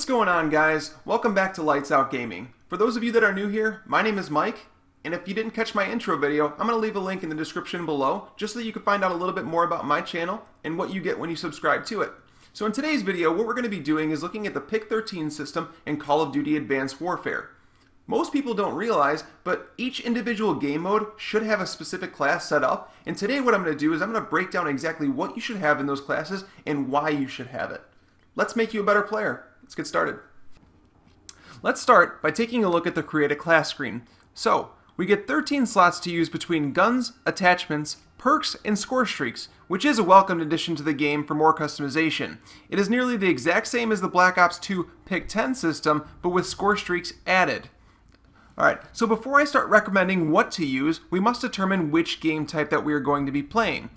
What's going on, guys? Welcome back to Lights Out Gaming. For those of you that are new here, my name is Mike, and if you didn't catch my intro video, I'm going to leave a link in the description below just so that you can find out a little bit more about my channel and what you get when you subscribe to it. So in today's video, what we're going to be doing is looking at the Pick 13 system in Call of Duty Advanced Warfare. Most people don't realize, but each individual game mode should have a specific class set up, and today what I'm going to do is I'm going to break down exactly what you should have in those classes and why you should have it. Let's make you a better player. Let's get started. Let's start by taking a look at the Create a Class screen. So, we get 13 slots to use between guns, attachments, perks, and Scorestreaks, which is a welcomed addition to the game for more customization. It is nearly the exact same as the Black Ops 2 Pick 10 system, but with Scorestreaks added. Alright, so before I start recommending what to use, we must determine which game type that we are going to be playing.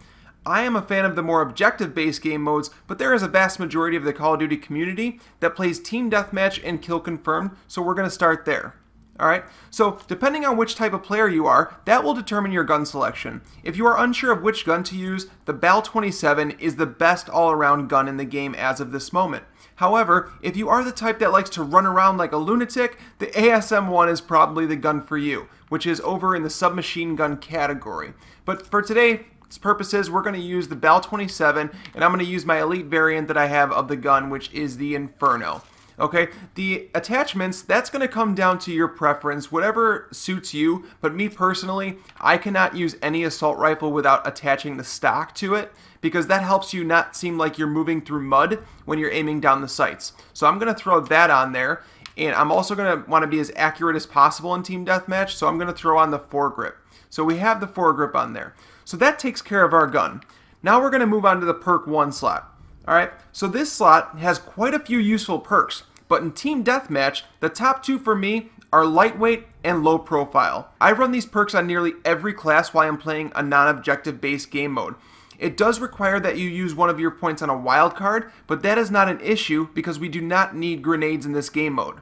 I am a fan of the more objective-based game modes, but there is a vast majority of the Call of Duty community that plays Team Deathmatch and Kill Confirmed, so we're going to start there. Alright, so depending on which type of player you are, that will determine your gun selection. If you are unsure of which gun to use, the BAL-27 is the best all-around gun in the game as of this moment. However, if you are the type that likes to run around like a lunatic, the ASM-1 is probably the gun for you, which is over in the submachine gun category. But for today's purposes, we're going to use the BAL-27, and I'm going to use my elite variant that I have of the gun, which is the Inferno. Okay, the attachments, that's going to come down to your preference, whatever suits you, but me personally, I cannot use any assault rifle without attaching the stock to it, because that helps you not seem like you're moving through mud when you're aiming down the sights. So I'm going to throw that on there, and I'm also going to want to be as accurate as possible in Team Deathmatch, so I'm going to throw on the foregrip. So we have the foregrip on there. So that takes care of our gun. Now we're going to move on to the Perk 1 slot. Alright, so this slot has quite a few useful perks, but in Team Deathmatch, the top two for me are lightweight and low profile. I run these perks on nearly every class while I'm playing a non-objective based game mode. It does require that you use one of your points on a wild card, but that is not an issue because we do not need grenades in this game mode.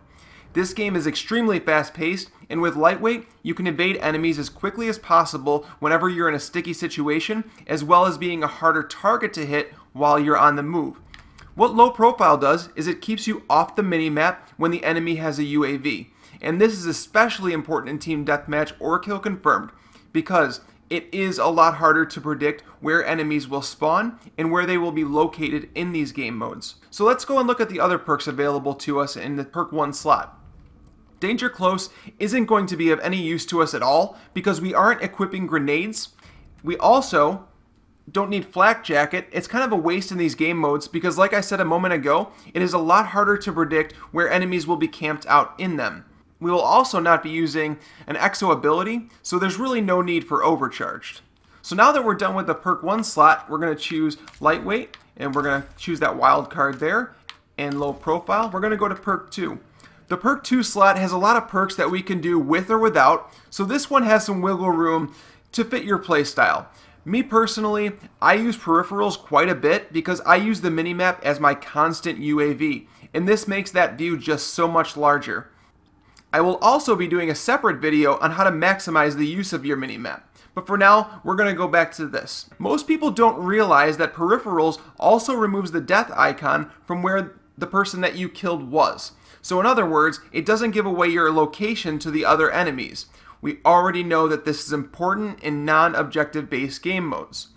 This game is extremely fast-paced, and with lightweight, you can evade enemies as quickly as possible whenever you're in a sticky situation, as well as being a harder target to hit while you're on the move. What low profile does is it keeps you off the minimap when the enemy has a UAV, and this is especially important in Team Deathmatch or Kill Confirmed, because it is a lot harder to predict where enemies will spawn and where they will be located in these game modes. So let's go and look at the other perks available to us in the Perk 1 slot. Danger Close isn't going to be of any use to us at all because we aren't equipping grenades. We also don't need Flak Jacket. It's kind of a waste in these game modes because, like I said a moment ago, it is a lot harder to predict where enemies will be camped out in them. We will also not be using an Exo ability, so there's really no need for Overcharged. So now that we're done with the Perk 1 slot, we're going to choose Lightweight, and we're going to choose that wild card there, and Low Profile. We're going to go to Perk 2. The Perk 2 slot has a lot of perks that we can do with or without, so this one has some wiggle room to fit your playstyle. Me personally, I use peripherals quite a bit because I use the minimap as my constant UAV, and this makes that view just so much larger. I will also be doing a separate video on how to maximize the use of your minimap. But for now, we're going to go back to this. Most people don't realize that peripherals also removes the death icon from where the person that you killed was. So in other words, it doesn't give away your location to the other enemies. We already know that this is important in non-objective based game modes.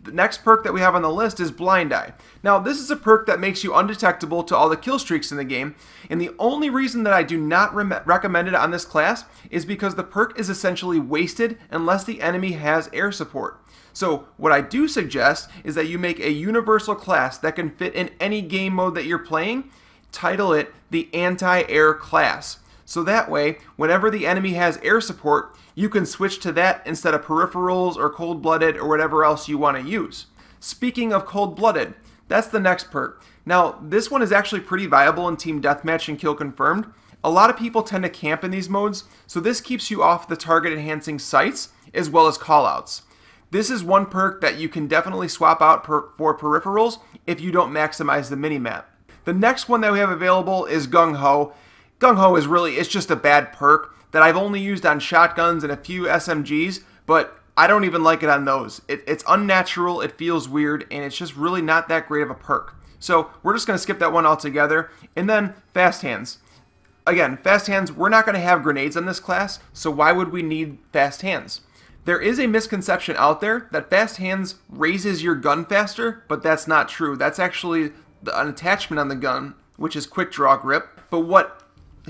The next perk that we have on the list is Blind Eye. Now this is a perk that makes you undetectable to all the kill streaks in the game, and the only reason that I do not recommend it on this class is because the perk is essentially wasted unless the enemy has air support. So what I do suggest is that you make a universal class that can fit in any game mode that you're playing. Title it the Anti-Air class. So that way, whenever the enemy has air support, you can switch to that instead of peripherals or cold-blooded or whatever else you want to use. Speaking of cold-blooded, that's the next perk. Now, this one is actually pretty viable in Team Deathmatch and Kill Confirmed. A lot of people tend to camp in these modes, so this keeps you off the target-enhancing sights as well as callouts. This is one perk that you can definitely swap out for peripherals if you don't maximize the minimap. The next one that we have available is Gung Ho. Gung Ho is really, it's just a bad perk that I've only used on shotguns and a few SMGs, but I don't even like it on those. It's unnatural, it feels weird, and it's just really not that great of a perk. So we're just going to skip that one altogether. And then fast hands. Again, fast hands, we're not going to have grenades on this class, so why would we need fast hands? There is a misconception out there that fast hands raises your gun faster, but that's not true. That's actually an attachment on the gun, which is quick draw grip. But what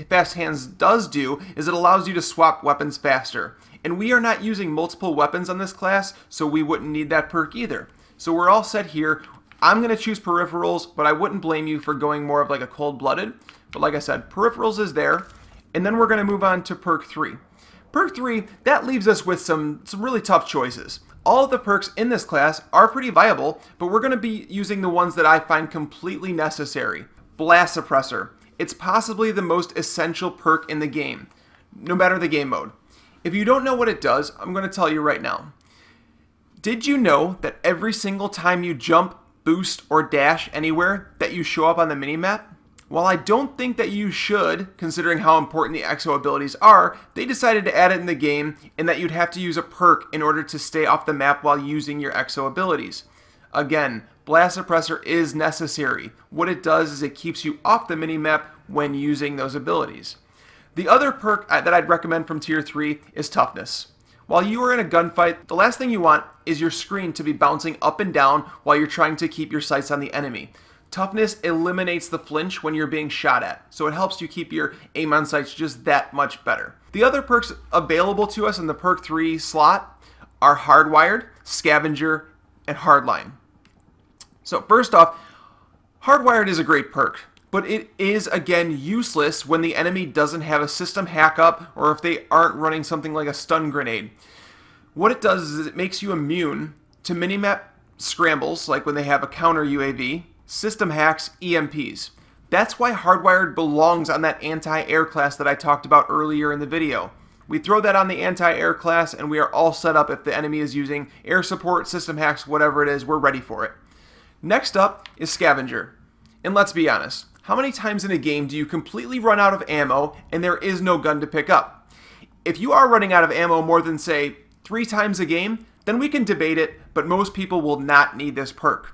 fast hands does do is it allows you to swap weapons faster. And we are not using multiple weapons on this class, so we wouldn't need that perk either. So we're all set here. I'm going to choose peripherals, but I wouldn't blame you for going more of like a cold-blooded. But like I said, peripherals is there. And then we're going to move on to perk 3. Perk 3, that leaves us with some really tough choices. All of the perks in this class are pretty viable, but we're going to be using the ones that I find completely necessary. Blast Suppressor. It's possibly the most essential perk in the game, no matter the game mode. If you don't know what it does, I'm going to tell you right now. Did you know that every single time you jump, boost, or dash anywhere, that you show up on the minimap? While I don't think that you should, considering how important the exo abilities are, they decided to add it in the game and that you'd have to use a perk in order to stay off the map while using your exo abilities. Again, Blast Suppressor is necessary. What it does is it keeps you off the minimap when using those abilities. The other perk that I'd recommend from Tier 3 is Toughness. While you are in a gunfight, the last thing you want is your screen to be bouncing up and down while you're trying to keep your sights on the enemy. Toughness eliminates the flinch when you're being shot at, so it helps you keep your aim on sights just that much better. The other perks available to us in the perk 3 slot are Hardwired, Scavenger, and Hardline. So first off, Hardwired is a great perk, but it is again useless when the enemy doesn't have a system hack up or if they aren't running something like a stun grenade. What it does is it makes you immune to minimap scrambles, like when they have a counter UAV, system hacks, EMPs. That's why Hardwired belongs on that anti-air class that I talked about earlier in the video. We throw that on the anti-air class and we are all set up if the enemy is using air support, system hacks, whatever it is, we're ready for it. Next up is Scavenger. And let's be honest, how many times in a game do you completely run out of ammo and there is no gun to pick up? If you are running out of ammo more than, say, 3 times a game, then we can debate it, but most people will not need this perk.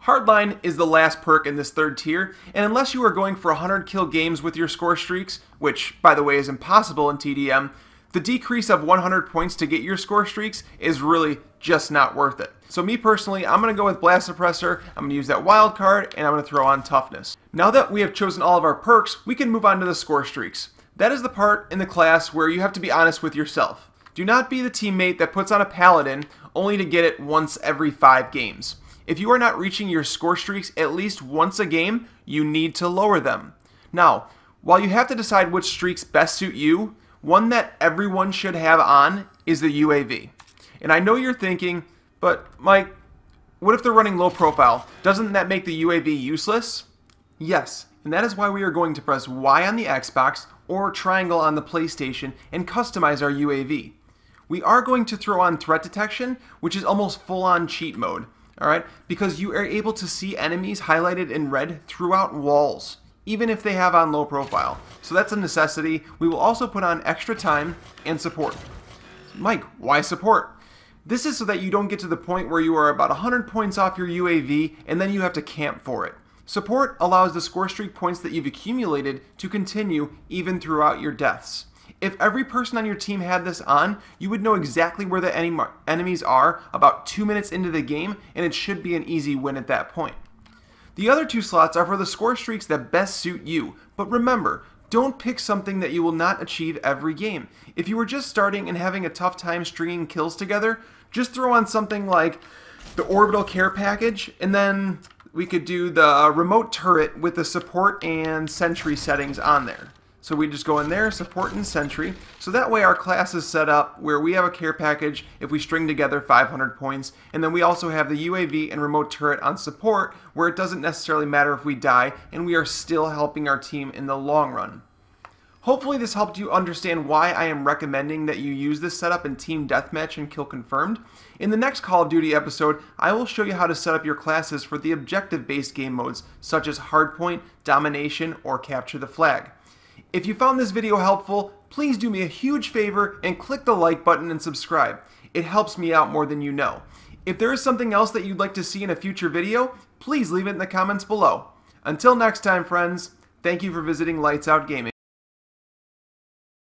Hardline is the last perk in this third tier, and unless you are going for 100 kill games with your score streaks, which, by the way, is impossible in TDM, the decrease of 100 points to get your score streaks is really just not worth it. So me personally, I'm going to go with Blast Suppressor, I'm going to use that wild card, and I'm going to throw on Toughness. Now that we have chosen all of our perks, we can move on to the score streaks. That is the part in the class where you have to be honest with yourself. Do not be the teammate that puts on a Paladin only to get it once every 5 games. If you are not reaching your score streaks at least once a game, you need to lower them. Now, while you have to decide which streaks best suit you, one that everyone should have on is the UAV. And I know you're thinking, but Mike, what if they're running low profile? Doesn't that make the UAV useless? Yes, and that is why we are going to press Y on the Xbox or triangle on the PlayStation and customize our UAV. We are going to throw on threat detection, which is almost full-on cheat mode. Alright, because you are able to see enemies highlighted in red throughout walls, even if they have on low profile. So that's a necessity. We will also put on extra time and support. Mike, why support? This is so that you don't get to the point where you are about 100 points off your UAV and then you have to camp for it. Support allows the score streak points that you've accumulated to continue even throughout your deaths. If every person on your team had this on, you would know exactly where the enemies are about 2 minutes into the game, and it should be an easy win at that point. The other 2 slots are for the score streaks that best suit you, but remember, don't pick something that you will not achieve every game. If you were just starting and having a tough time stringing kills together, just throw on something like the Orbital Care Package, and then we could do the remote turret with the support and sentry settings on there. So we just go in there, support and sentry. So that way our class is set up where we have a care package if we string together 500 points. And then we also have the UAV and remote turret on support where it doesn't necessarily matter if we die and we are still helping our team in the long run. Hopefully this helped you understand why I am recommending that you use this setup in Team Deathmatch and Kill Confirmed. In the next Call of Duty episode, I will show you how to set up your classes for the objective-based game modes such as Hardpoint, Domination, or Capture the Flag. If you found this video helpful, please do me a huge favor and click the like button and subscribe. It helps me out more than you know. If there is something else that you'd like to see in a future video, please leave it in the comments below. Until next time, friends, thank you for visiting Lights Out Gaming.